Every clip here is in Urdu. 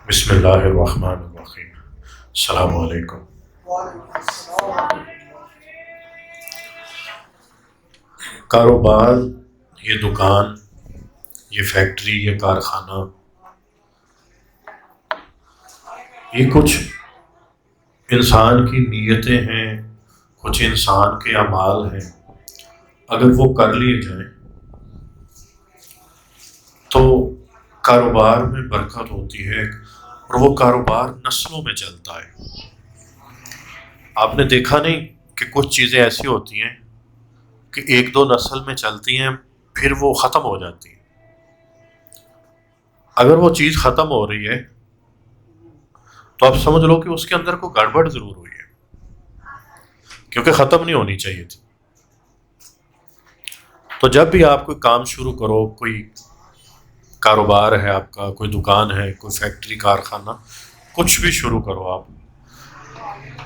بسم اللہ الرحمن الرحیم۔ السلام علیکم۔ کاروبار، یہ دکان، یہ فیکٹری، یہ کارخانہ، یہ کچھ انسان کی نیتیں ہیں، کچھ انسان کے اعمال ہیں۔ اگر وہ کر لیے جائیں تو کاروبار میں برکت ہوتی ہے، اور وہ کاروبار نسلوں میں چلتا ہے۔ آپ نے دیکھا نہیں کہ کچھ چیزیں ایسی ہوتی ہیں کہ ایک دو نسل میں چلتی ہیں، پھر وہ ختم ہو جاتی ہیں۔ اگر وہ چیز ختم ہو رہی ہے تو آپ سمجھ لو کہ اس کے اندر کوئی گڑبڑ ضرور ہوئی ہے، کیونکہ ختم نہیں ہونی چاہیے تھی۔ تو جب بھی آپ کوئی کام شروع کرو، کوئی کاروبار ہے آپ کا، کوئی دکان ہے، کوئی فیکٹری، کارخانہ، کچھ بھی شروع کرو آپ،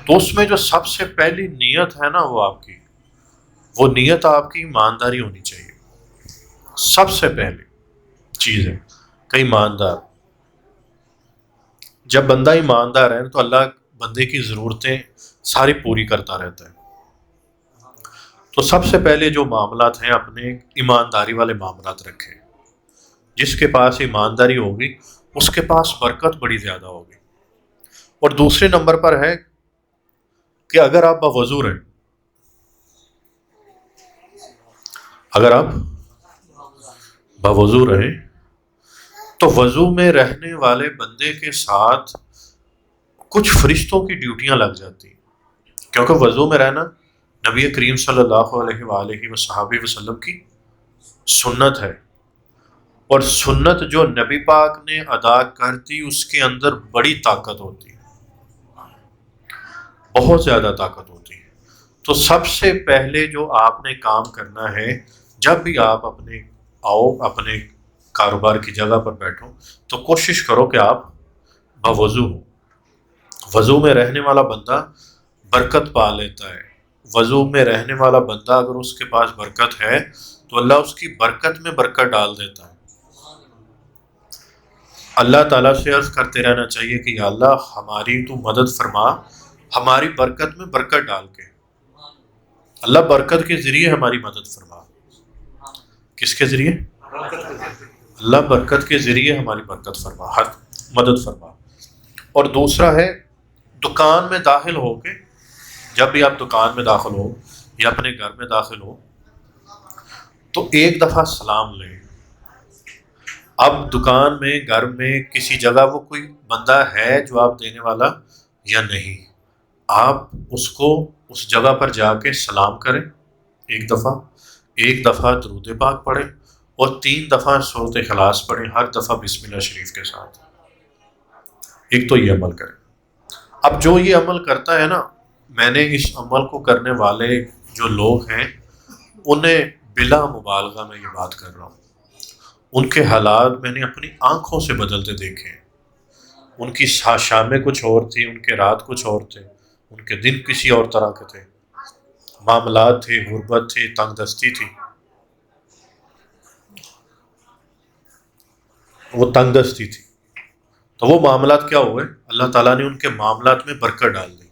تو اس میں جو سب سے پہلی نیت ہے نا، وہ نیت آپ کی ایمانداری ہونی چاہیے۔ سب سے پہلی چیز ہے کہ ایماندار۔ جب بندہ ایماندار ہے تو اللہ بندے کی ضرورتیں ساری پوری کرتا رہتا ہے۔ تو سب سے پہلے جو معاملات ہیں، اپنے ایمانداری والے معاملات رکھیں۔ جس کے پاس ایمانداری ہوگی اس کے پاس برکت بڑی زیادہ ہوگی۔ اور دوسرے نمبر پر ہے کہ اگر آپ باوضو رہیں، اگر آپ باوضو رہیں تو وضو میں رہنے والے بندے کے ساتھ کچھ فرشتوں کی ڈیوٹیاں لگ جاتی ہیں، کیونکہ وضو میں رہنا نبی کریم صلی اللہ علیہ وآلہ وصحبہ وسلم کی سنت ہے، اور سنت جو نبی پاک نے ادا کرتی اس کے اندر بڑی طاقت ہوتی ہے، بہت زیادہ طاقت ہوتی ہے۔ تو سب سے پہلے جو آپ نے کام کرنا ہے، جب بھی آپ اپنے کاروبار کی جگہ پر بیٹھو تو کوشش کرو کہ آپ باوضو ہو۔ وضو میں رہنے والا بندہ برکت پا لیتا ہے۔ وضو میں رہنے والا بندہ اگر اس کے پاس برکت ہے تو اللہ اس کی برکت میں برکت ڈال دیتا ہے۔ اللہ تعالیٰ سے عرض کرتے رہنا چاہیے کہ یا اللہ ہماری تو مدد فرما، ہماری برکت میں برکت ڈال کے۔ اللہ برکت کے ذریعے ہماری مدد فرما۔ کس کے ذریعے؟ اللہ برکت کے ذریعے ہماری برکت فرما، ہر مدد فرما۔ اور دوسرا ہے دکان میں داخل ہو کے، جب بھی آپ دکان میں داخل ہو یا اپنے گھر میں داخل ہو تو ایک دفعہ سلام لیں۔ اب دکان میں، گھر میں، کسی جگہ وہ کوئی بندہ ہے جو آپ دینے والا یا نہیں، آپ اس کو اس جگہ پر جا کے سلام کریں ایک دفعہ درود پاک پڑھیں، اور 3 دفعہ سورۃ اخلاص پڑھیں، ہر دفعہ بسم اللہ شریف کے ساتھ۔ ایک تو یہ عمل کریں۔ اب جو یہ عمل کرتا ہے نا، میں نے اس عمل کو کرنے والے جو لوگ ہیں انہیں بلا مبالغہ میں یہ بات کر رہا ہوں، ان کے حالات میں نے اپنی آنکھوں سے بدلتے دیکھے ہیں۔ ان کی شامیں کچھ اور تھی، ان کے رات کچھ اور تھے، ان کے دن کسی اور طرح کے تھے، معاملات تھے، غربت تھی، تنگ دستی تھی۔ وہ تنگ دستی تھی تو وہ معاملات کیا ہوئے؟ اللہ تعالیٰ نے ان کے معاملات میں برکت ڈال دی،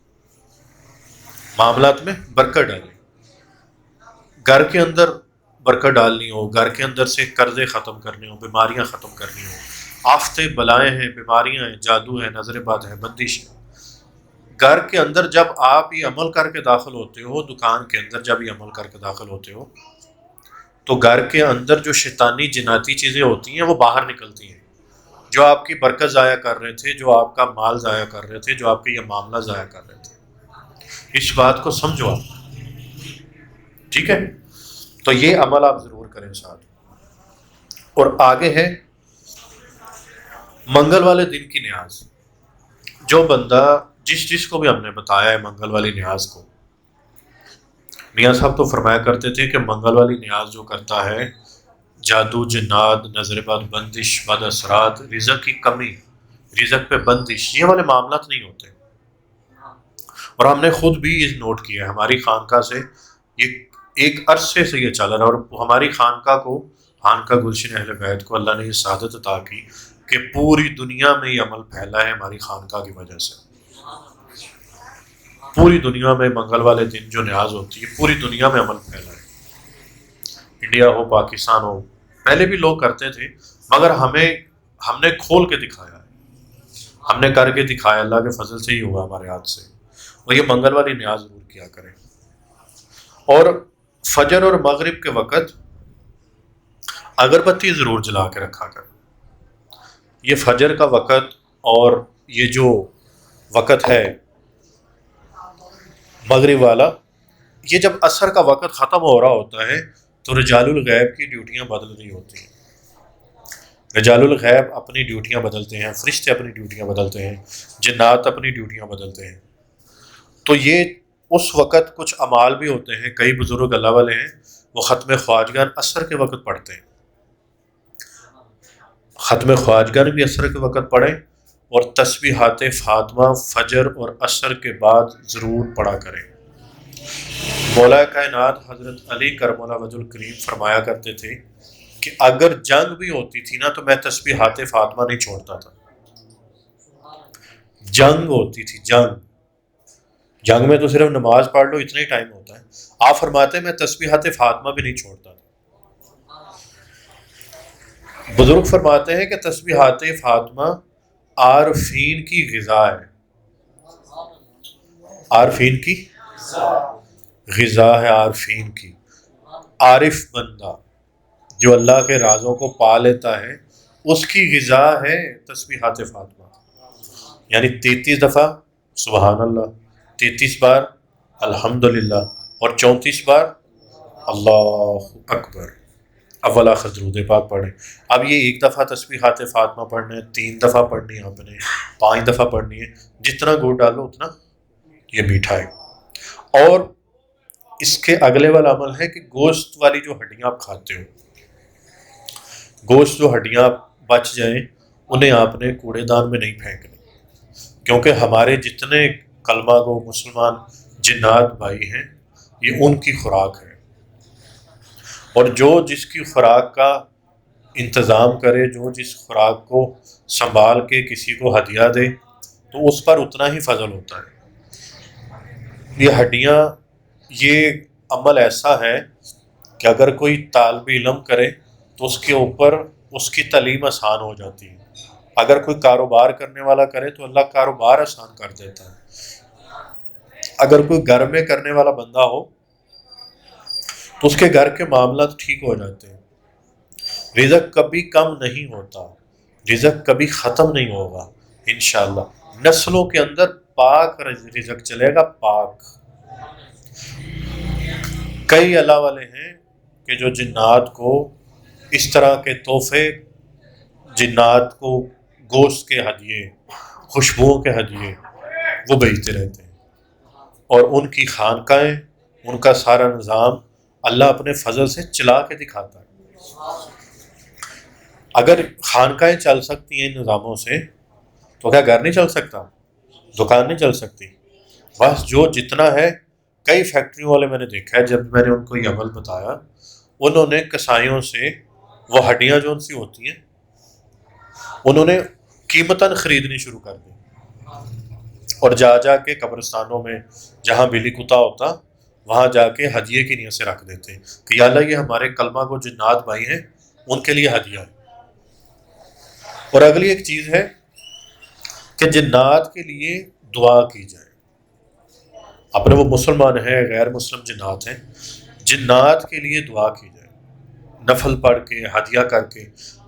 معاملات میں برکت ڈالی۔ گھر کے اندر برکت ڈالنی ہو، گھر کے اندر سے قرضے ختم کرنے ہوں، بیماریاں ختم کرنی ہوں، آفتیں، بلائیں ہیں، بیماریاں ہیں، جادو ہے، نظر بد ہے، بندش ہے، گھر کے اندر جب آپ یہ عمل کر کے داخل ہوتے ہو، دکان کے اندر جب یہ عمل کر کے داخل ہوتے ہو تو گھر کے اندر جو شیطانی جناتی چیزیں ہوتی ہیں وہ باہر نکلتی ہیں، جو آپ کی برکت ضائع کر رہے تھے، جو آپ کا مال ضائع کر رہے تھے، جو آپ کے یہ معاملہ ضائع کر رہے تھے۔ اس بات کو سمجھو آپ، ٹھیک ہے؟ تو یہ عمل آپ ضرور کریں ساتھ۔ اور آگے ہے منگل والے دن کی نیاز۔ جو بندہ جس کو بھی ہم نے بتایا ہے منگل والی نیاز کو، میاں صاحب تو فرمایا کرتے تھے کہ منگل والی نیاز جو کرتا ہے، جادو، جنات، نظر بد، بندش، بد اثرات، رزق کی کمی، رزق پہ بندش، یہ والے معاملات نہیں ہوتے۔ اور ہم نے خود بھی یہ نوٹ کیا ہے، ہماری خانقاہ سے یہ ایک عرصے سے یہ چل رہا ہے، اور ہماری خانقاہ گلشن اہل بیت کو اللہ نے یہ سعادت عطا کی کہ پوری دنیا میں یہ عمل پھیلا ہے ہماری خانقاہ کی وجہ سے. پوری دنیا میں منگل والے دن جو نیاز ہوتی ہے پوری دنیا میں عمل پھیلا ہے. انڈیا ہو پاکستان ہو، پہلے بھی لوگ کرتے تھے مگر ہم نے کھول کے دکھایا ہے، ہم نے کر کے دکھایا. اللہ کے فضل سے ہی ہوا ہمارے ہاتھ سے. اور یہ منگل والی نیاز ضرور کیا کریں. اور فجر اور مغرب کے وقت اگربتی ضرور جلا کے رکھا کریں. یہ فجر کا وقت اور یہ جو وقت ہے مغرب والا، یہ جب عصر کا وقت ختم ہو رہا ہوتا ہے تو رجال الغیب کی ڈیوٹیاں بدل رہی ہوتی ہیں. رجال الغیب اپنی ڈیوٹیاں بدلتے ہیں، فرشتے اپنی ڈیوٹیاں بدلتے ہیں، جنات اپنی ڈیوٹیاں بدلتے ہیں. تو یہ اس وقت کچھ اعمال بھی ہوتے ہیں. کئی بزرگ اللہ والے ہیں وہ ختم خواجگان عصر کے وقت پڑھتے ہیں. ختم خواجگان بھی عصر کے وقت پڑھیں اور تسبیحات فاطمہ فجر اور عصر کے بعد ضرور پڑھا کریں. مولا کائنات حضرت علی کرم اللہ وجہ الکریم فرمایا کرتے تھے کہ اگر جنگ بھی ہوتی تھی نا تو میں تسبیحات فاطمہ نہیں چھوڑتا تھا. جنگ ہوتی تھی، جنگ میں تو صرف نماز پڑھ لو اتنا ہی ٹائم ہوتا ہے. آپ فرماتے ہیں میں تسبیحات فاطمہ بھی نہیں چھوڑتا تھا. بزرگ فرماتے ہیں کہ تسبیحات فاطمہ عارفین کی غذا ہے. عارفین کی غذا ہے، عارفین کی. عارف بندہ جو اللہ کے رازوں کو پا لیتا ہے اس کی غذا ہے تسبیحات فاطمہ. یعنی 33 دفعہ سبحان اللہ، 33 بار الحمدللہ اور 34 بار اللہ اکبر. اول آخر درود پاک پڑھیں. اب یہ ایک دفعہ تسبیحات فاطمہ پڑھنا ہے، 3 دفعہ پڑھنی ہے آپ نے، 5 دفعہ پڑھنی ہے. جتنا گڑ ڈالو اتنا یہ میٹھا ہے. اور اس کے اگلے والا عمل ہے کہ گوشت والی جو ہڈیاں آپ کھاتے ہو، گوشت جو ہڈیاں بچ جائیں انہیں آپ نے کوڑے دان میں نہیں پھینکنے، کیونکہ ہمارے جتنے کلمہ گو مسلمان جنات بھائی ہیں یہ ان کی خوراک ہے. اور جو جس کی خوراک کا انتظام کرے، جو جس خوراک کو سنبھال کے کسی کو ہدیہ دے تو اس پر اتنا ہی فضل ہوتا ہے. یہ ہڈیاں، یہ عمل ایسا ہے کہ اگر کوئی طالب علم کرے تو اس کے اوپر اس کی تعلیم آسان ہو جاتی ہے. اگر کوئی کاروبار کرنے والا کرے تو اللہ کاروبار آسان کر دیتا ہے. اگر کوئی گھر میں کرنے والا بندہ ہو تو اس کے گھر کے معاملات ٹھیک ہو جاتے ہیں. رزق کبھی کم نہیں ہوتا، رزق کبھی ختم نہیں ہوگا انشاءاللہ. نسلوں کے اندر پاک رزق چلے گا، پاک. کئی اللہ والے ہیں کہ جو جنات کو اس طرح کے تحفے، جنات کو گوشت کے ہدیے، خوشبوؤں کے ہدیے وہ بھیجتے رہتے ہیں. اور ان کی خانقاہیں، ان کا سارا نظام اللہ اپنے فضل سے چلا کے دکھاتا ہے. اگر خانقاہیں چل سکتی ہیں ان نظاموں سے تو کیا گھر نہیں چل سکتا، دکان نہیں چل سکتی؟ بس جو جتنا ہے. کئی فیکٹریوں والے میں نے دیکھا ہے، جب میں نے ان کو یہ عمل بتایا انہوں نے کسائیوں سے وہ ہڈیاں جو ان سی ہوتی ہیں انہوں نے قیمتاً خریدنی شروع کر دی. اور جا کے قبرستانوں میں جہاں بلی کتا ہوتا وہاں جا کے ہدیے کی نیت سے رکھ دیتے کہ یا اللہ یہ ہمارے کلمہ کو جنات بھائی ہیں ان کے لیے ہدیہ ہے. اور اگلی ایک چیز ہے کہ جنات کے لیے دعا کی جائے. اپنے وہ مسلمان ہیں، غیر مسلم جنات ہیں، جنات کے لیے دعا کی جائے، نفل پڑھ کے، ہدیہ کر کے.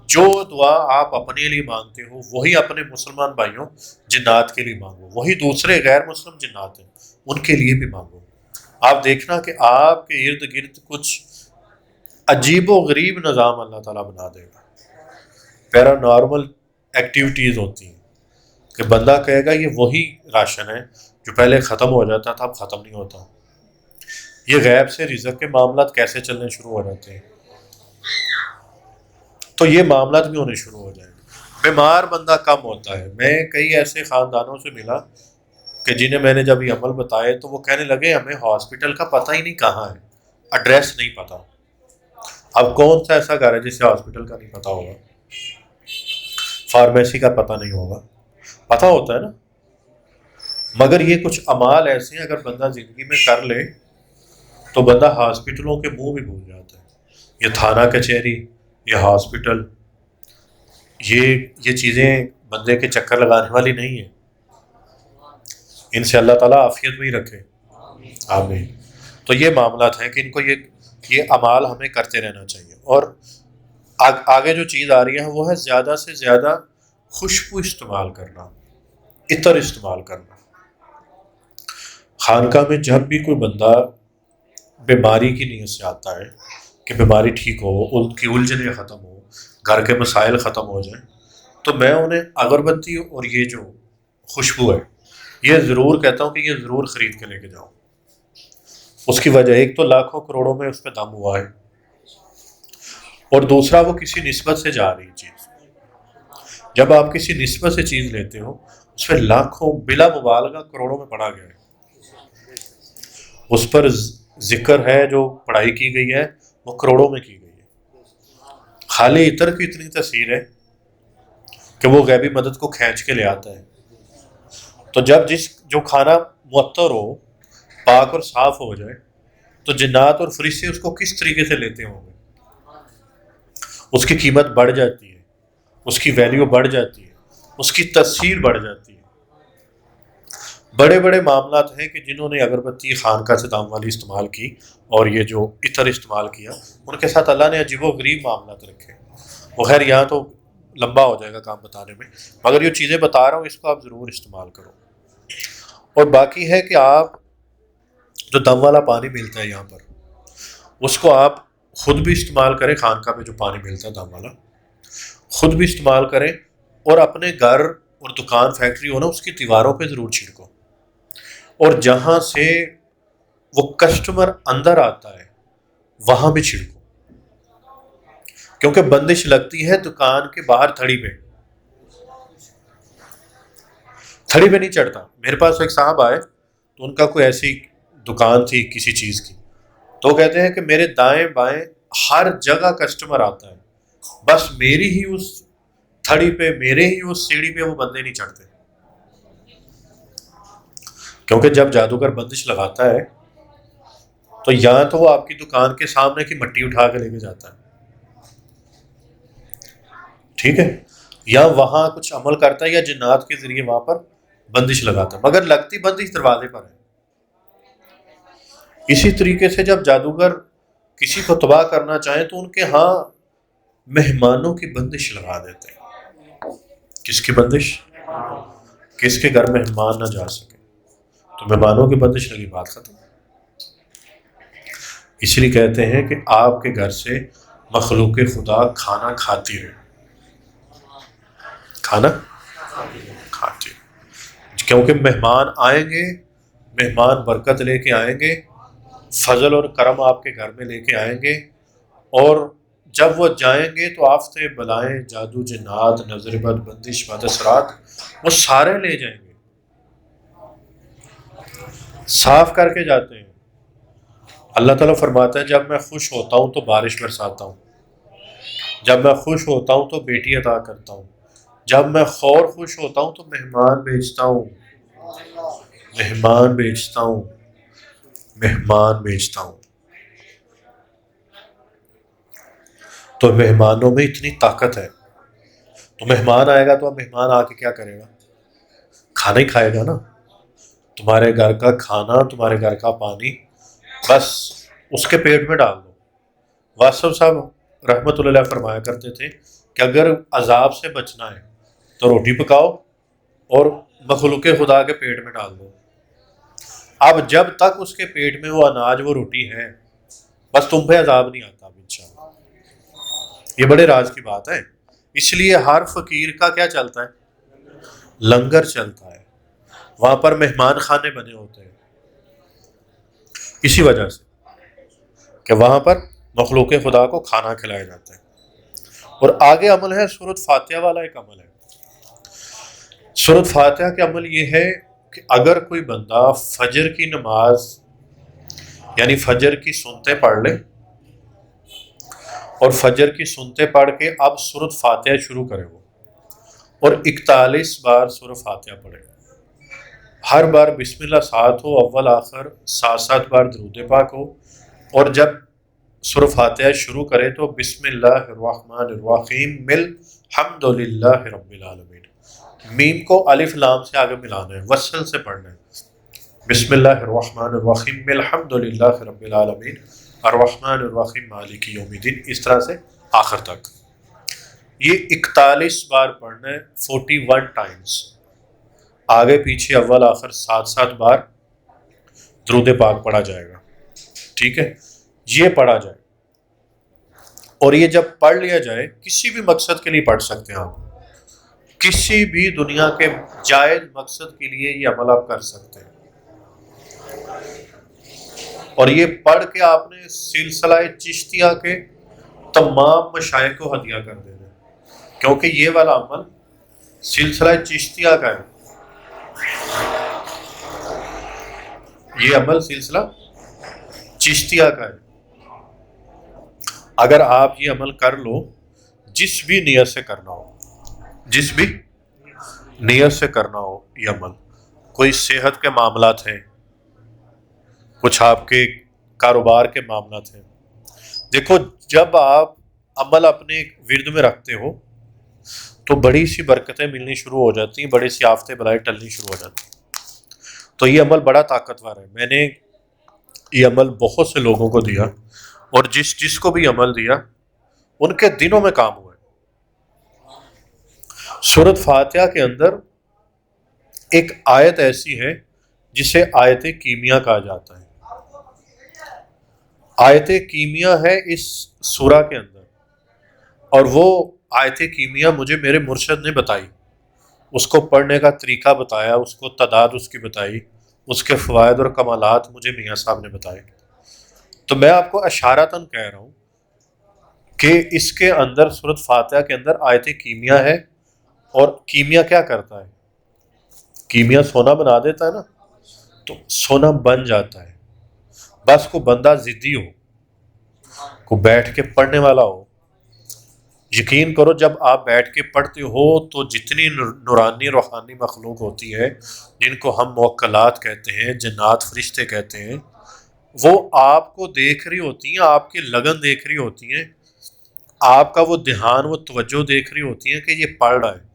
جو دعا آپ اپنے لیے مانگتے ہو وہی اپنے مسلمان بھائیوں جنات کے لیے مانگو، وہی دوسرے غیر مسلم جنات ہیں ان کے لیے بھی مانگو. آپ دیکھنا کہ آپ کے ارد گرد کچھ عجیب و غریب نظام اللہ تعالیٰ بنا دے گا. پیرا نارمل ایکٹیویٹیز ہوتی ہیں کہ بندہ کہے گا یہ وہی راشن ہے جو پہلے ختم ہو جاتا تھا اب ختم نہیں ہوتا. یہ غیب سے رزق کے معاملات کیسے چلنے شروع ہو جاتے ہیں. تو یہ معاملات بھی ہونے شروع ہو جائیں گے. بیمار بندہ کم ہوتا ہے. میں کئی ایسے خاندانوں سے ملا کہ جنہیں میں نے جب یہ عمل بتائے تو وہ کہنے لگے ہمیں ہاسپٹل کا پتہ ہی نہیں کہاں ہے، ایڈریس نہیں پتہ. اب کون سا ایسا گھر ہے جسے ہاسپٹل کا نہیں پتہ ہوگا؟ فارمیسی کا پتہ نہیں ہوگا، پتہ ہوتا ہے نا، مگر یہ کچھ اعمال ایسے ہیں اگر بندہ زندگی میں کر لے تو بندہ ہاسپٹلوں کے منہ بھی بھول جاتا ہے. یہ تھانہ کچہری، یہ ہاسپٹل، یہ چیزیں بندے کے چکر لگانے والی نہیں ہیں. ان سے اللہ تعالیٰ عافیت میں ہی رکھے، آمین. تو یہ معاملات ہیں کہ ان کو یہ اعمال ہمیں کرتے رہنا چاہیے. اور آگے جو چیز آ رہی ہے وہ ہے زیادہ سے زیادہ خوشبو استعمال کرنا، عطر استعمال کرنا. خانقاہ میں جب بھی کوئی بندہ بیماری کی نیت سے آتا ہے کہ بیماری ٹھیک ہو، ان کی الجھنیں ختم ہو، گھر کے مسائل ختم ہو جائیں، تو میں انہیں اگربتی اور یہ جو خوشبو ہے یہ ضرور کہتا ہوں کہ یہ ضرور خرید کے لے کے جاؤ. اس کی وجہ ایک تو لاکھوں کروڑوں میں اس پہ دم ہوا ہے، اور دوسرا وہ کسی نسبت سے جا رہی چیز. جب آپ کسی نسبت سے چیز لیتے ہو اس پہ لاکھوں بلا مبالغہ کروڑوں میں پڑھا گیا ہے، اس پر ذکر ہے، جو پڑھائی کی گئی ہے وہ کروڑوں میں کی گئی ہے. خالی عطر کی اتنی تاثیر ہے کہ وہ غیبی مدد کو کھینچ کے لے آتا ہے. تو جب جو کھانا معطر ہو، پاک اور صاف ہو جائے، تو جنات اور فرشتے اس کو کس طریقے سے لیتے ہوں گے. اس کی قیمت بڑھ جاتی ہے، اس کی ویلیو بڑھ جاتی ہے، اس کی تاثیر بڑھ جاتی ہے. بڑے بڑے معاملات ہیں کہ جنہوں نے اگربتی خانقاہ سے دام والی استعمال کی اور یہ جو عطر استعمال کیا، ان کے ساتھ اللہ نے عجیب و غریب معاملات رکھے. وہ خیر یہاں تو لمبا ہو جائے گا کام بتانے میں، مگر یہ چیزیں بتا رہا ہوں اس کو آپ ضرور استعمال کرو. اور باقی ہے کہ آپ جو دم والا پانی ملتا ہے یہاں پر، اس کو آپ خود بھی استعمال کریں. خانقاہ میں جو پانی ملتا ہے دم والا خود بھی استعمال کریں، اور اپنے گھر اور دکان فیکٹری ہو نا اس کی دیواروں پہ ضرور چھڑکو، اور جہاں سے وہ کسٹمر اندر آتا ہے وہاں بھی چھڑکو، کیونکہ بندش لگتی ہے دکان کے باہر تھڑی پہ نہیں چڑھتا. میرے پاس ایک صاحب آئے تو ان کا کوئی ایسی دکان تھی کسی چیز کی، تو کہتے ہیں کہ میرے دائیں بائیں ہر جگہ کسٹمر آتا ہے، بس میری ہی اس تھڑی پہ، میرے ہی اس سیڑھی پہ وہ بندے نہیں چڑھتے. کیونکہ جب جادوگر بندش لگاتا ہے تو یا تو وہ آپ کی دکان کے سامنے کی مٹی اٹھا کے لے کے جاتا ہے، ٹھیک ہے، یا وہاں کچھ عمل کرتا ہے، یا جنات کے ذریعے وہاں پر بندش لگاتا ہے، مگر لگتی بندش دروازے پر ہے. اسی طریقے سے جب جادوگر کسی کو تباہ کرنا چاہیں تو ان کے ہاں مہمانوں کی بندش لگا دیتے ہیں. کس کی بندش؟ کس کے گھر مہمان نہ جا سکے، تو مہمانوں کی بندش لگی، بات ختم. اس لیے کہتے ہیں کہ آپ کے گھر سے مخلوق خدا کھانا کھاتی رہے، کھانا کھاتی رہے، کیونکہ مہمان آئیں گے، مہمان برکت لے کے آئیں گے، فضل اور کرم آپ کے گھر میں لے کے آئیں گے، اور جب وہ جائیں گے تو آفتے بلائیں، جادو جنات، نظر بد، بندش بد اثرات وہ سارے لے جائیں گے، صاف کر کے جاتے ہیں. اللہ تعالیٰ فرماتا ہے جب میں خوش ہوتا ہوں تو بارش برساتا ہوں، جب میں خوش ہوتا ہوں تو بیٹی عطا کرتا ہوں، جب میں خوش ہوتا ہوں تو مہمان بیچتا ہوں، مہمان بیچتا ہوں، مہمان بیچتا ہوں. تو مہمانوں میں اتنی طاقت ہے. تو مہمان آئے گا تو اب مہمان آ کے کیا کرے گا؟ کھانا ہی کھائے گا نا. تمہارے گھر کا کھانا، تمہارے گھر کا پانی بس اس کے پیٹ میں ڈال دو. واسف صاحب رحمۃ اللہ علیہ فرمایا کرتے تھے کہ اگر عذاب سے بچنا ہے تو روٹی پکاؤ اور مخلوق خدا کے پیٹ میں ڈال دو. اب جب تک اس کے پیٹ میں وہ اناج، وہ روٹی ہے، بس تم پہ عذاب نہیں آتا. اب انشاءاللہ یہ بڑے راز کی بات ہے. اس لیے ہر فقیر کا کیا چلتا ہے؟ لنگر چلتا ہے، وہاں پر مہمان خانے بنے ہوتے ہیں، اسی وجہ سے کہ وہاں پر مخلوق خدا کو کھانا کھلایا جاتا ہے. اور آگے عمل ہے سورۃ فاتحہ والا ایک عمل ہے. سورۃ فاتحہ کے عمل یہ ہے کہ اگر کوئی بندہ فجر کی نماز یعنی فجر کی سنتیں پڑھ لے اور فجر کی سنتیں پڑھ کے اب سورۃ فاتحہ شروع کرے، اور 41 بار سورہ فاتحہ پڑھیں. ہر بار بسم اللہ ساتھ ہو، اول آخر 7 بار درود پاک ہو، اور جب سورہ فاتحہ شروع کرے تو بسم اللہ الرحمن الرحیم مل حمد للہ رب العالمین. میم کو الف لام سے آگے ملانا ہے، وصل سے پڑھنا ہے. بسم اللہ الرحمن الرحیم مل حمد للہ رب العالمین الرحمن الرحیم مالک یوم الدین، اس طرح سے آخر تک. یہ 41 بار پڑھنا ہے، 41 ٹائمز. آگے پیچھے اول آخر 7 بار درود پاک پڑھا جائے گا. ٹھیک ہے، یہ پڑھا جائے. اور یہ جب پڑھ لیا جائے، کسی بھی مقصد کے لیے پڑھ سکتے ہیں آپ، کسی بھی دنیا کے جائز مقصد کے لیے یہ عمل آپ کر سکتے ہیں. اور یہ پڑھ کے آپ نے سلسلہ چشتیہ کے تمام مشائخ کو ہدیہ کر دینا ہے، کیونکہ یہ والا عمل سلسلہ چشتیہ کا ہے. یہ عمل سلسلہ چشتیہ کا ہے. اگر آپ یہ عمل کر لو، جس بھی نیت سے کرنا ہو، جس بھی نیت سے کرنا ہو یہ عمل، کوئی صحت کے معاملات ہیں، کچھ آپ کے کاروبار کے معاملات ہیں. دیکھو، جب آپ عمل اپنے ورد میں رکھتے ہو تو بڑی سی برکتیں ملنی شروع ہو جاتی ہیں، بڑی سی آفتیں بلائیں ٹلنی شروع ہو جاتی ہیں. تو یہ عمل بڑا طاقتور ہے. میں نے یہ عمل بہت سے لوگوں کو دیا، اور جس کو بھی عمل دیا ان کے دنوں میں کام ہوا ہے. سورۃ فاتحہ کے اندر ایک آیت ایسی ہے جسے آیت کیمیا کہا جاتا ہے. آیت کیمیا ہے اس سورہ کے اندر، اور وہ آیت کیمیا مجھے میرے مرشد نے بتائی. اس کو پڑھنے کا طریقہ بتایا، اس کو تعداد اس کی بتائی، اس کے فوائد اور کمالات مجھے میاں صاحب نے بتائے. تو میں آپ کو اشارتاً کہہ رہا ہوں کہ اس کے اندر سورۃ فاتحہ کے اندر آیت کیمیا ہے. اور کیمیا کیا کرتا ہے؟ کیمیا سونا بنا دیتا ہے نا، تو سونا بن جاتا ہے. بس کو بندہ ضدی ہو، کو بیٹھ کے پڑھنے والا ہو. یقین کرو، جب آپ بیٹھ کے پڑھتے ہو تو جتنی نورانی روحانی مخلوق ہوتی ہے، جن کو ہم موکلات کہتے ہیں، جنات فرشتے کہتے ہیں، وہ آپ کو دیکھ رہی ہوتی ہیں، آپ کی لگن دیکھ رہی ہوتی ہیں، آپ کا وہ دھیان، وہ توجہ دیکھ رہی ہوتی ہیں کہ یہ پڑھ رہا ہے.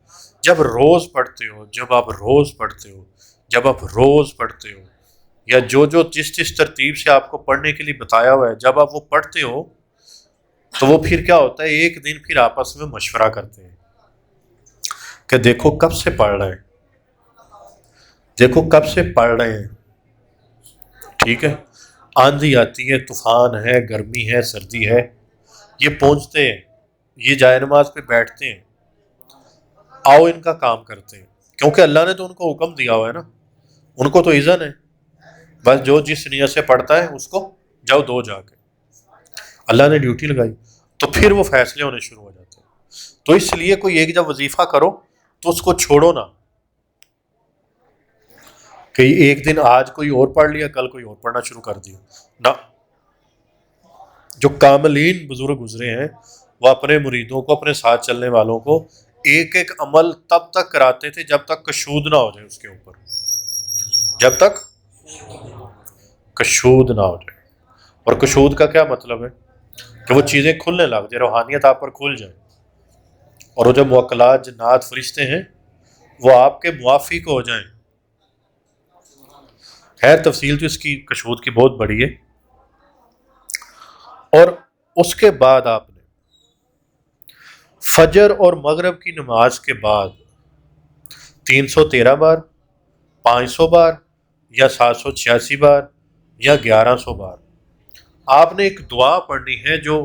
جب روز پڑھتے ہو، جب آپ روز پڑھتے ہو، جب آپ روز پڑھتے ہو، یا جو جس ترتیب سے آپ کو پڑھنے کے لیے بتایا ہوا ہے، جب آپ وہ پڑھتے ہو تو وہ پھر کیا ہوتا ہے، ایک دن پھر آپس میں مشورہ کرتے ہیں کہ دیکھو کب سے پڑھ رہے ہیں، دیکھو کب سے پڑھ رہے ہیں. ٹھیک ہے، آندھی آتی ہے، طوفان ہے، گرمی ہے، سردی ہے، یہ پہنچتے ہیں، یہ جائے نماز پہ بیٹھتے ہیں، آؤ ان کا کام کرتے ہیں. کیونکہ اللہ نے تو ان کو حکم دیا ہوا ہے نا، ان کو تو اذن ہے. بس جو جس نیت سے پڑھتا ہے اس کو جاؤ دو جا کے، اللہ نے ڈیوٹی لگائی. تو پھر وہ فیصلے ہونے شروع ہو جاتے ہیں. تو اس لیے کوئی ایک جب وظیفہ کرو تو اس کو چھوڑو نہ، کہ ایک دن آج کوئی اور پڑھ لیا، کل کوئی اور پڑھنا شروع کر دیا نہ. جو کاملین بزرگ گزرے ہیں وہ اپنے مریدوں کو، اپنے ساتھ چلنے والوں کو ایک ایک عمل تب تک کراتے تھے جب تک کشود نہ ہو جائے اس کے اوپر، جب تک کشود نہ ہو جائے. اور کشود کا کیا مطلب ہے؟ کہ وہ چیزیں کھلنے لگ جائے، روحانیت آپ پر کھل جائے، اور وہ جو موکلات جنات فرشتے ہیں وہ آپ کے موافق ہو جائیں. خیر تفصیل تو اس کی کشود کی بہت بڑی ہے. اور اس کے بعد آپ نے فجر اور مغرب کی نماز کے بعد 313 بار، 500 بار، یا 786 بار، یا 1100 بار آپ نے ایک دعا پڑھنی ہے جو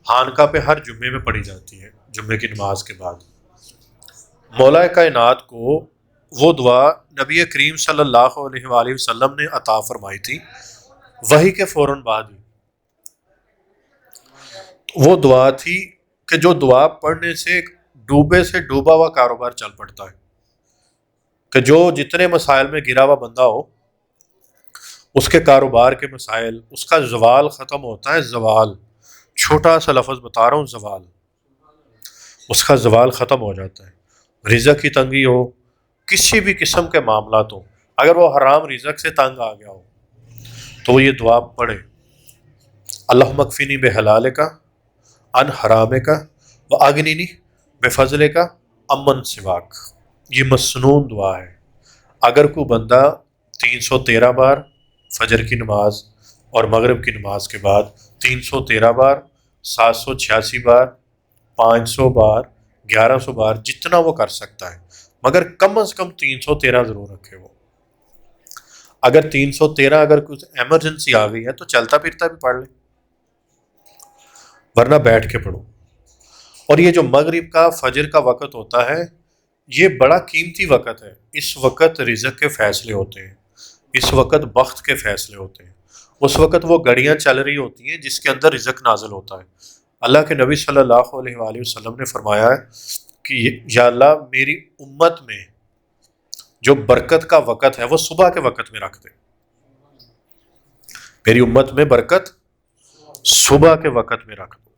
خانقاہ پہ ہر جمعے میں پڑھی جاتی ہے. جمعے کی نماز کے بعد مولا کائنات کو وہ دعا نبی کریم صلی اللہ علیہ وآلہ وسلم نے عطا فرمائی تھی وحی کے فوراً بعد ہی. وہ دعا تھی کہ جو دعا پڑھنے سے ڈوبے سے ڈوبا ہوا کاروبار چل پڑتا ہے، کہ جو جتنے مسائل میں گرا ہوا بندہ ہو، اس کے کاروبار کے مسائل، اس کا زوال ختم ہوتا ہے. زوال، چھوٹا سا لفظ بتا رہا ہوں، زوال، اس کا زوال ختم ہو جاتا ہے. رزق کی تنگی ہو، کسی بھی قسم کے معاملات ہوں، اگر وہ حرام رزق سے تنگ آ گیا ہو تو وہ یہ دعا پڑھے، اللہم اکفینی بحلالک عن حرامک واغننی بفضلک عمن سواک۔ یہ مسنون دعا ہے۔ اگر کوئی بندہ 313 بار فجر کی نماز اور مغرب کی نماز کے بعد 313 بار، 786 بار، 500 بار، 1100 بار، جتنا وہ کر سکتا ہے، مگر کم از کم 313 ضرور رکھے وہ۔ اگر 313 اگر کچھ ایمرجنسی آ گئی ہے تو چلتا پھرتا بھی پڑھ لے، ورنہ بیٹھ کے پڑھو۔ اور یہ جو مغرب کا فجر کا وقت ہوتا ہے، یہ بڑا قیمتی وقت ہے۔ اس وقت رزق کے فیصلے ہوتے ہیں، اس وقت بخت کے فیصلے ہوتے ہیں، اس وقت وہ گھڑیاں چل رہی ہوتی ہیں جس کے اندر رزق نازل ہوتا ہے۔ اللہ کے نبی صلی اللہ علیہ وآلہ وسلم نے فرمایا ہے کہ یا اللہ میری امت میں جو برکت کا وقت ہے وہ صبح کے وقت میں رکھ دے، میری امت میں برکت صبح کے وقت میں رکھ دو۔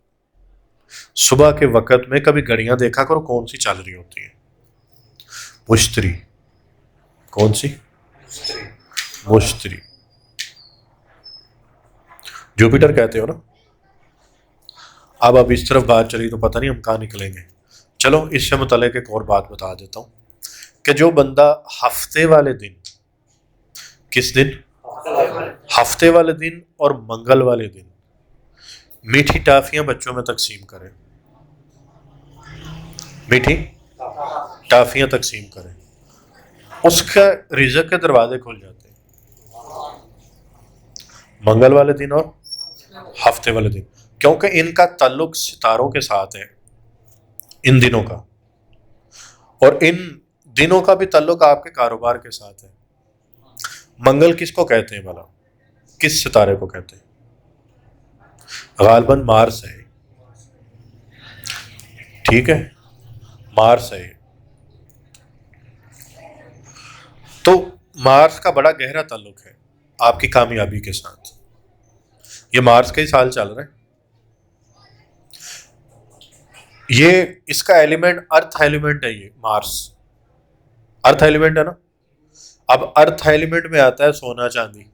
صبح کے وقت میں کبھی گھڑیاں دیکھا کرو کون سی چل رہی ہوتی ہیں، مشتری، کون سی؟ مشتری، جوپیٹر کہتے ہو نا۔ اب اس طرف بات چلی تو پتہ نہیں ہم کہاں نکلیں گے۔ چلو اس سے متعلق ایک اور بات بتا دیتا ہوں کہ جو بندہ ہفتے والے دن، کس دن؟ ہفتے والے دن اور منگل والے دن میٹھی ٹافیاں بچوں میں تقسیم کرے، میٹھی ٹافیاں تقسیم کرے، اس کا رزق کے دروازے کھل جاتے ہیں، منگل والے دن اور ہفتے والے دن، کیونکہ ان کا تعلق ستاروں کے ساتھ ہے، ان دنوں کا، اور ان دنوں کا بھی تعلق آپ کے کاروبار کے ساتھ ہے۔ منگل کس کو کہتے ہیں بھلا؟ کس ستارے کو کہتے ہیں؟ غالباً مارس ہے، ٹھیک ہے، مارس ہے۔ تو مارس کا بڑا گہرا تعلق ہے آپ کی کامیابی کے ساتھ۔ یہ مارس کا ہی سال چل رہا ہے، یہ اس کا ایلیمنٹ ارتھ ایلیمنٹ ہے، یہ مارس ارتھ ایلیمنٹ ہے نا۔ اب ارتھ ایلیمنٹ میں آتا ہے سونا چاندی،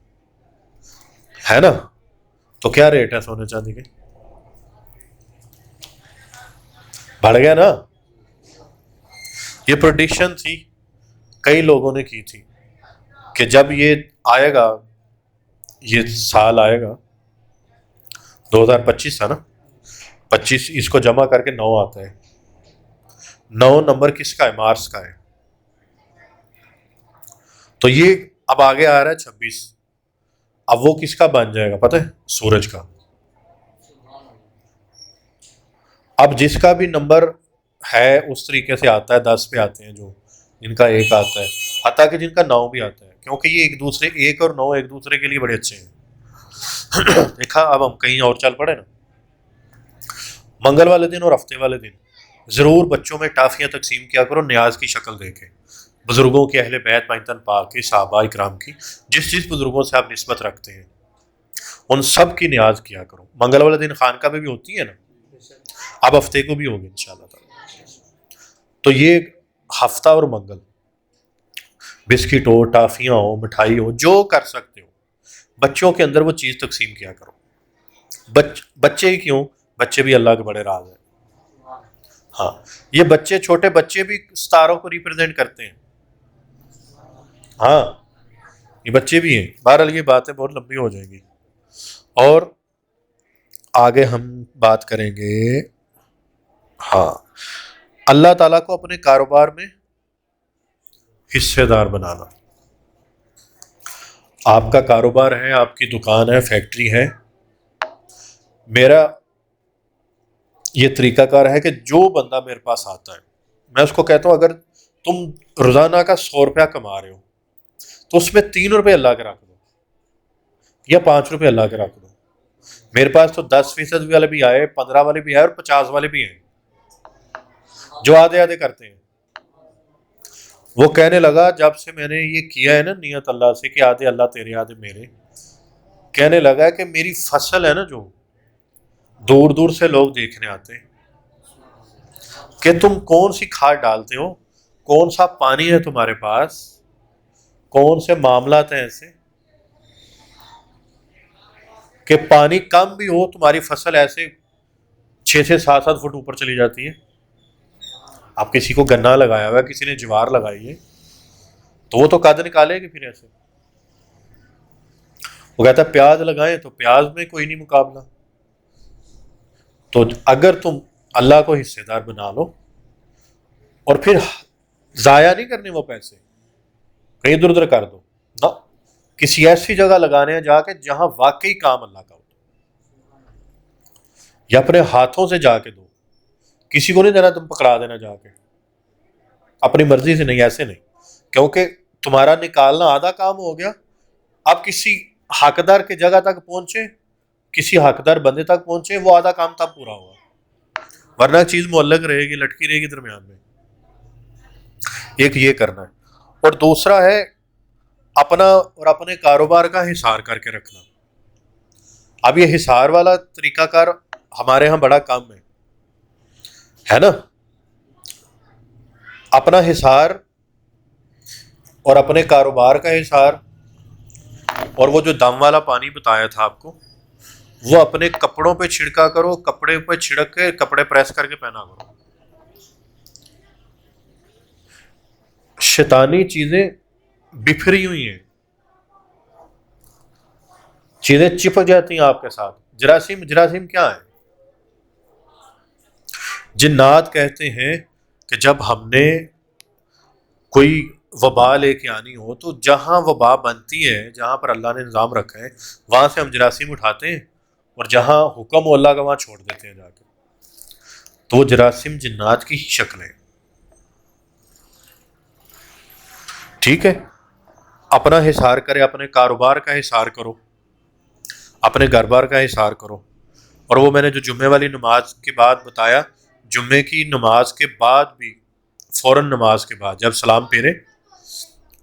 ہے نا، تو کیا ریٹ ہے سونے چاندی کے؟ بڑھ گیا نا۔ یہ پروڈکشن تھی، کئی لوگوں نے کی تھی کہ جب یہ آئے گا، یہ سال آئے گا 2025 تھا نا، 25 اس کو جمع کر کے 9 آتا ہے، 9 نمبر کس کا ہے؟ مارس کا ہے۔ تو یہ اب آگے آ رہا ہے 26، اب وہ کس کا بن جائے گا پتہ ہے؟ سورج کا۔ اب جس کا بھی نمبر ہے اس طریقے سے آتا ہے، 10 پہ آتے ہیں جو، جن کا 1 آتا ہے، حتیٰ کہ جن کا 9 بھی آتا ہے، کیونکہ یہ ایک دوسرے 1 اور 9 ایک دوسرے کے لیے بڑے اچھے ہیں۔ دیکھا، اب ہم کہیں اور چل پڑے نا۔ منگل والے دن اور ہفتے والے دن ضرور بچوں میں ٹافیاں تقسیم کیا کرو، نیاز کی شکل دے کے، بزرگوں کے، اہل بیت معین پاک کے، صحابہ اکرام کی، جس بزرگوں سے آپ نسبت رکھتے ہیں ان سب کی نیاز کیا کرو۔ منگل والے دن خانقاہ میں بھی ہوتی ہے نا، اب ہفتے کو بھی ہوگی انشاءاللہ تعالی۔ تو یہ ہفتہ اور منگل، بسکٹ ہو، ٹافیاں ہو، مٹھائی ہو، جو کر سکتے ہو بچوں کے اندر وہ چیز تقسیم کیا کرو۔ بچے ہی کیوں، بچے بھی اللہ کے بڑے راز ہیں۔ ہاں، یہ بچے، چھوٹے بچے بھی ستاروں کو ریپرزینٹ کرتے ہیں، ہاں یہ بچے بھی ہیں۔ بہرحال یہ باتیں بہت لمبی ہو جائیں گی، اور آگے ہم بات کریں گے۔ ہاں، اللہ تعالیٰ کو اپنے کاروبار میں حصے دار بنانا۔ آپ کا کاروبار ہے، آپ کی دکان ہے، فیکٹری ہے، میرا یہ طریقہ کار ہے کہ جو بندہ میرے پاس آتا ہے میں اس کو کہتا ہوں اگر تم روزانہ کا 100 روپیہ کما رہے ہو تو اس میں 3 روپے اللہ کے رکھ دو یا 5 روپے اللہ کے رکھ دو۔ میرے پاس تو 10% والے بھی آئے، 15 والے بھی آئے اور 50 والے بھی ہیں جو آدھے آدھے کرتے ہیں۔ وہ کہنے لگا جب سے میں نے یہ کیا ہے نا نیت اللہ سے کہ آدھے اللہ تیرے آدھے میرے، کہنے لگا کہ میری فصل ہے نا جو دور دور سے لوگ دیکھنے آتے ہیں کہ تم کون سی کھاد ڈالتے ہو کون سا پانی ہے تمہارے پاس، کون سے معاملات ہیں ایسے کہ پانی کم بھی ہو تمہاری فصل ایسے 6-7 فٹ اوپر چلی جاتی ہے. آپ کسی کو گنا لگایا ہوا ہے، کسی نے جوار لگائی ہے، تو وہ تو قد نکالے گی پھر ایسے. وہ کہتا ہے پیاز لگائیں تو پیاز میں کوئی نہیں مقابلہ. تو اگر تم اللہ کو حصے دار بنا لو اور پھر ضائع نہیں کرنے وہ پیسے، کہیں ادھر ادھر کر دو نہ، کسی ایسی جگہ لگانے ہیں جا کے جہاں واقعی کام اللہ کا ہوتا، یا اپنے ہاتھوں سے جا کے دو. کسی کو نہیں دینا تم پکڑا دینا جا کے اپنی مرضی سے، نہیں، ایسے نہیں، کیونکہ تمہارا نکالنا آدھا کام ہو گیا. اب کسی حقدار کی جگہ تک پہنچے، کسی حقدار بندے تک پہنچے، وہ آدھا کام تب پورا ہوا، ورنہ چیز معلق رہے گی، لٹکی رہے گی درمیان میں. ایک یہ کرنا ہے. اور دوسرا ہے اپنا اور اپنے کاروبار کا حصار کر کے رکھنا. اب یہ حصار والا طریقہ کار ہمارے ہاں بڑا کم ہے نا. اپنا حصار اور اپنے کاروبار کا حصار، اور وہ جو دم والا پانی بتایا تھا آپ کو، وہ اپنے کپڑوں پہ چھڑکا کرو، کپڑے پہ چھڑک کے کپڑے پریس کر کے پہنا کرو. شیطانی چیزیں بکھری ہوئی ہیں، چیزیں چپک جاتی ہیں آپ کے ساتھ. جراثیم کیا ہے؟ جنات کہتے ہیں کہ جب ہم نے کوئی وبا لے کے آنی ہو تو جہاں وبا بنتی ہے، جہاں پر اللہ نے نظام رکھا ہے، وہاں سے ہم جراثیم اٹھاتے ہیں اور جہاں حکم ہو اللہ کا وہاں چھوڑ دیتے ہیں جا کے. تو وہ جراثیم جنات کی ہی شکل ہے. ٹھیک ہے، اپنا حصار کرے، اپنے کاروبار کا حصار کرو، اپنے گھر بار کا حصار کرو. اور وہ میں نے جو جمعے والی نماز کے بعد بتایا، جمعے کی نماز کے بعد بھی فوراً نماز کے بعد جب سلام پھیرے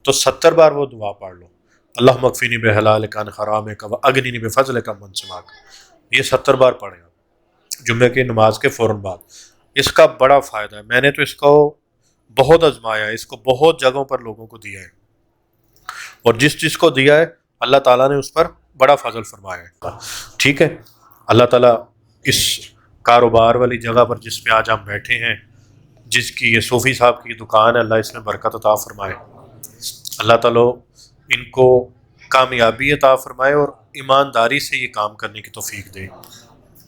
تو 70 بار وہ دعا پڑھ لو، اللہم اکفینی بحلالک عن حرامک واغننی بفضلک عمن سواک. یہ 70 بار پڑھیں آپ جمعے کی نماز کے فوراً بعد. اس کا بڑا فائدہ ہے. میں نے تو اس کو بہت آزمایا ہے، اس کو بہت جگہوں پر لوگوں کو دیا ہے، اور جس کو دیا ہے اللہ تعالیٰ نے اس پر بڑا فضل فرمایا ہے. ٹھیک ہے، اللہ تعالیٰ اس کاروبار والی جگہ پر جس پہ آج ہم بیٹھے ہیں، جس کی یہ صوفی صاحب کی دکان ہے، اللہ اس میں برکت عطا فرمائے. اللہ تعالیٰ ان کو کامیابی عطا فرمائے اور ایمانداری سے یہ کام کرنے کی توفیق دے.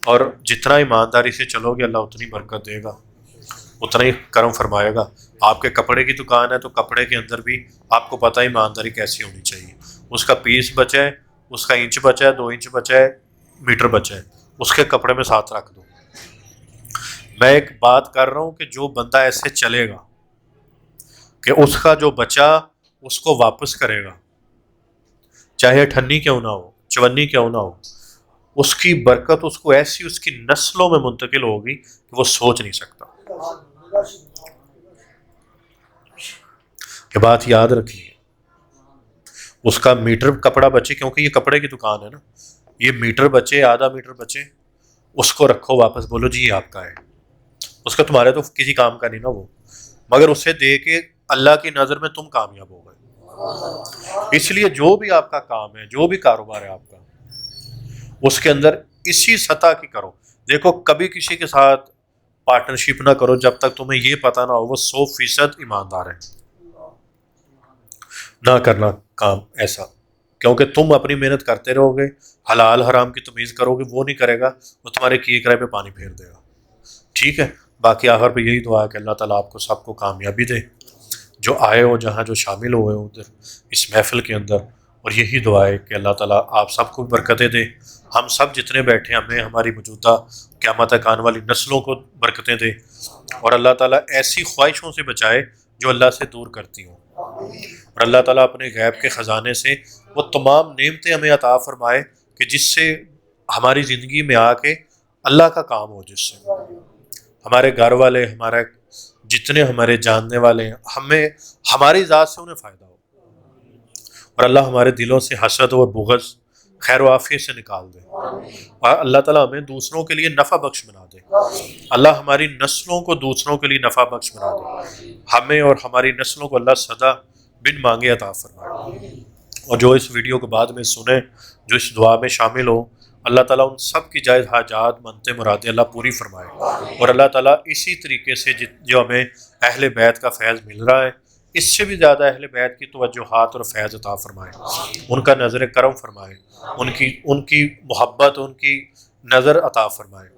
اور جتنا ایمانداری سے چلو گے اللہ اتنی برکت دے گا، اتنا ہی کرم فرمائے گا. آپ کے کپڑے کی دکان ہے تو کپڑے کے اندر بھی آپ کو پتہ ہے ایمانداری کیسی ہونی چاہیے. اس کا پیس بچا ہے، اس کا انچ بچا ہے، 2 انچ بچا ہے، میٹر بچا ہے، اس کے کپڑے میں ساتھ رکھ دو. میں ایک بات کر رہا ہوں کہ جو بندہ ایسے چلے گا کہ اس کا جو بچا اس کو واپس کرے گا، چاہے 58 کیوں نہ ہو، 54 کیوں نہ ہو، اس کی برکت اس کو ایسی اس کی نسلوں میں منتقل ہوگی کہ وہ سوچ نہیں سکتا. یہ بات یاد رکھیے. اس کا میٹر کپڑا بچے، کیونکہ یہ کپڑے کی دکان ہے نا، یہ میٹر بچے، آدھا میٹر بچے، اس کو رکھو واپس، بولو جی یہ آپ کا ہے. اس کا تمہارے تو کسی کام کا نہیں نا وہ، مگر اسے دے کے اللہ کی نظر میں تم کامیاب ہو گئے. اس لیے جو بھی آپ کا کام ہے، جو بھی کاروبار ہے آپ کا، اس کے اندر اسی سطح کی کرو. دیکھو کبھی کسی کے ساتھ پارٹنرشپ نہ کرو جب تک تمہیں یہ پتہ نہ ہو وہ 100% ایماندار ہے. نہ کرنا کام ایسا، کیونکہ تم اپنی محنت کرتے رہو گے، حلال حرام کی تمیز کرو گے، وہ نہیں کرے گا، وہ تمہارے کیے کرائے پہ پانی پھیر دے گا. ٹھیک ہے، باقی آخر پہ یہی دعا ہے کہ اللہ تعالیٰ آپ کو سب کو کامیابی دے، جو آئے ہو، جہاں جو شامل ہوئے ہوں ادھر اس محفل کے اندر. اور یہی دعا ہے کہ اللہ تعالیٰ آپ سب کو برکتیں دے. ہم سب جتنے بیٹھے ہیں، ہمیں ہماری موجودہ قیامت تک آنے والی نسلوں کو برکتیں دے، اور اللہ تعالیٰ ایسی خواہشوں سے بچائے جو اللہ سے دور کرتی ہوں. اور اللہ تعالیٰ اپنے غیب کے خزانے سے وہ تمام نعمتیں ہمیں عطا فرمائے کہ جس سے ہماری زندگی میں آ کے اللہ کا کام ہو، جس سے ہمارے گھر والے، ہمارے جتنے ہمارے جاننے والے ہیں، ہمیں ہماری ذات سے انہیں فائدہ ہو. اور اللہ ہمارے دلوں سے حسد اور بغض خیر و عافیت سے نکال دے، اور اللہ تعالیٰ ہمیں دوسروں کے لیے نفع بخش بنا دے، اللہ ہماری نسلوں کو دوسروں کے لیے نفع بخش بنا دے، ہمیں اور ہماری نسلوں کو اللہ سدا بن مانگے عطا فرمائے۔ اور جو اس ویڈیو کو بعد میں سنیں، جو اس دعا میں شامل ہوں، اللہ تعالیٰ ان سب کی جائز حاجات منتے مرادیں اللہ پوری فرمائے، اور اللہ تعالیٰ اسی طریقے سے جو ہمیں اہل بیت کا فیض مل رہا ہے، اس سے بھی زیادہ اہل بیت کی توجہات اور فیض عطا فرمائے، ان کا نظر کرم فرمائے، ان کی محبت، ان کی نظر عطا فرمائے،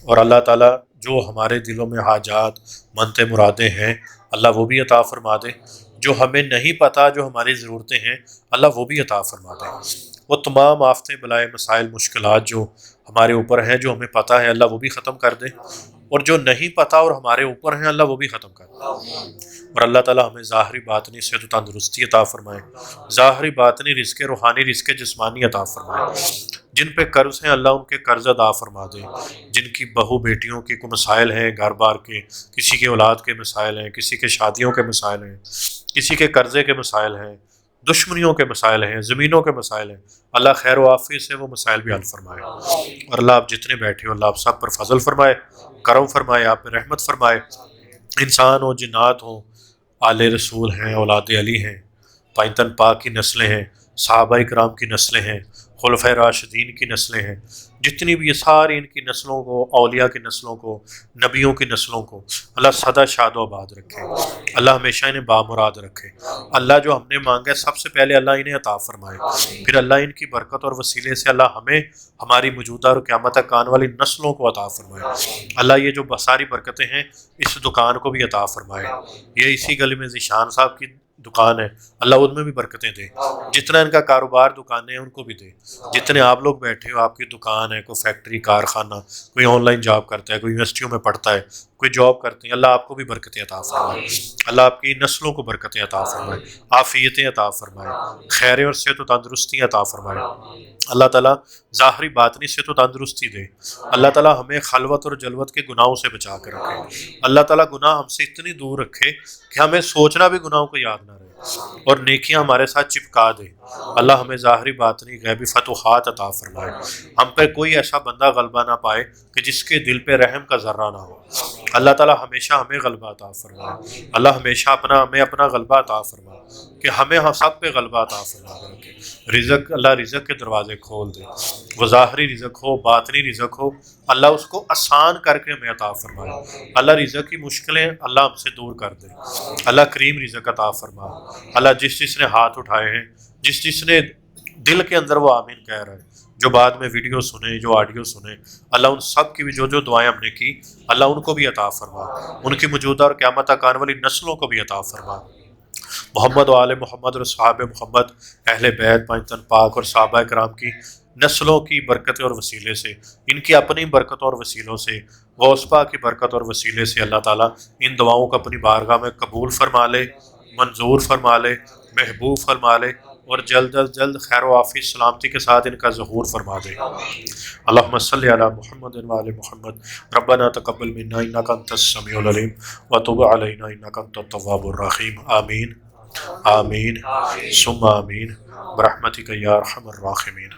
اور اللہ تعالیٰ جو ہمارے دلوں میں حاجات منتے مرادیں ہیں اللہ وہ بھی عطا فرما دے، جو ہمیں نہیں پتہ جو ہماری ضرورتیں ہیں اللہ وہ بھی عطا فرما دے، وہ تمام آفتیں بلائے مسائل مشکلات جو ہمارے اوپر ہیں جو ہمیں پتہ ہے اللہ وہ بھی ختم کر دے، اور جو نہیں پتہ اور ہمارے اوپر ہیں اللہ وہ بھی ختم کر دے، اور اللہ تعالیٰ ہمیں ظاہری باطنی صحت و تندرستی عطا فرمائے، ظاہری باطنی رزق روحانی رزق جسمانی عطا فرمائے، جن پہ قرض ہیں اللہ ان کے قرض ادا فرما دے، جن کی بہو بیٹیوں کی کوئی مسائل ہیں گھر بار کے، کسی کے اولاد کے مسائل ہیں، کسی کے شادیوں کے مسائل ہیں، کسی کے قرضے کے مسائل ہیں، دشمنیوں کے مسائل ہیں، زمینوں کے مسائل ہیں، اللہ خیر و عافیت سے وہ مسائل بھی حل فرمائے، اور اللہ آپ جتنے بیٹھے ہو اللہ آپ سب پر فضل فرمائے، کرم فرمائے، آپ پہ رحمت فرمائے، انسان ہو جنات ہوں، آل رسول ہیں، اولاد علی ہیں، پائنتن پاک کی نسلیں ہیں، صحابہ کرام کی نسلیں ہیں، خلفۂ راشدین کی نسلیں ہیں، جتنی بھی یہ ساری ان کی نسلوں کو، اولیاء کی نسلوں کو، نبیوں کی نسلوں کو اللہ سدا شاد و آباد رکھے، اللہ ہمیشہ انہیں بامراد رکھے، اللہ جو ہم نے مانگا ہے سب سے پہلے اللہ انہیں عطا فرمائے، پھر اللہ ان کی برکت اور وسیلے سے اللہ ہمیں ہماری موجودہ اور قیامت تک آنے والی نسلوں کو عطا فرمائے، اللہ یہ جو ساری برکتیں ہیں اس دکان کو بھی عطا فرمائے، یہ اسی گلی میں ذیشان صاحب کی دکان ہے اللہ ان میں بھی برکتیں دے، جتنا ان کا کاروبار دکانیں ہیں ان کو بھی دے، جتنے آپ لوگ بیٹھے ہو آپ کی دکان ہے، کوئی فیکٹری کارخانہ، کوئی آن لائن جاب کرتا ہے، کوئی یونیورسٹیوں میں پڑھتا ہے، کوئی جاب کرتے ہیں، اللہ آپ کو بھی برکتیں عطا فرمائے، اللہ آپ کی نسلوں کو برکتیں عطا فرمائے، عافیتیں عطا فرمائے، خیر اور صحت و تندرستی عطا فرمائے، اللہ تعالیٰ ظاہری باطنی صحت و تندرستی دے، اللہ تعالیٰ ہمیں خلوت اور جلوت کے گناہوں سے بچا کر رکھے، اللہ تعالیٰ گناہ ہم سے اتنی دور رکھے کہ ہمیں سوچنا بھی گناہوں کو یاد نہ رہے، اور نیکیاں ہمارے ساتھ چپکا دے، اللہ ہمیں ظاہری باطنی غیبی فتوحات عطا فرمائے، ہم پہ کوئی ایسا بندہ غلبہ نہ پائے کہ جس کے دل پہ رحم کا ذرہ نہ ہو، اللہ تعالیٰ ہمیشہ ہمیں غلبہ عطا فرمائے، اللہ ہمیشہ ہمیں اپنا غلبہ عطا فرمائے کہ ہمیں ہم سب پہ غلبہ عطا فرما رکھے، رزق اللہ رزق کے دروازے کھول دے، وہ ظاہری رزق ہو باطنی رزق ہو اللہ اس کو آسان کر کے ہمیں عطا فرمائے، اللہ رزق کی مشکلیں اللہ ہم سے دور کر دے، اللہ کریم رزق عطا فرما، اللہ جس نے ہاتھ اٹھائے ہیں، جس نے دل کے اندر وہ آمین کہہ رہا ہے، جو بعد میں ویڈیو سنے جو آڈیو سنے اللہ ان سب کی بھی جو دعائیں ہم نے کی اللہ ان کو بھی عطا فرما، ان کی موجودہ اور قیامت تک آنے والی نسلوں کو بھی عطا فرما، محمد و آل محمد اور صحابہ محمد اہل بیت پانچتن پاک اور صحابہ کرام کی نسلوں کی برکت اور وسیلے سے، ان کی اپنی برکت اور وسیلوں سے، غوث پاک کی برکت اور وسیلے سے اللہ تعالیٰ ان دعاؤں کو اپنی بارگاہ میں قبول فرما لے، منظور فرما لے، محبوب فرما لے، اور جلد از جلد خیر و عافیت سلامتی کے ساتھ ان کا ظہور فرما دے۔ اللہم صلی علی محمد و آل محمد، ربنا تقبل منا انک انت السمیع العلیم وتب علینا انک انت التواب الرحیم، آمین آمین ثم آمین برحمتک یا ارحم الراحمین۔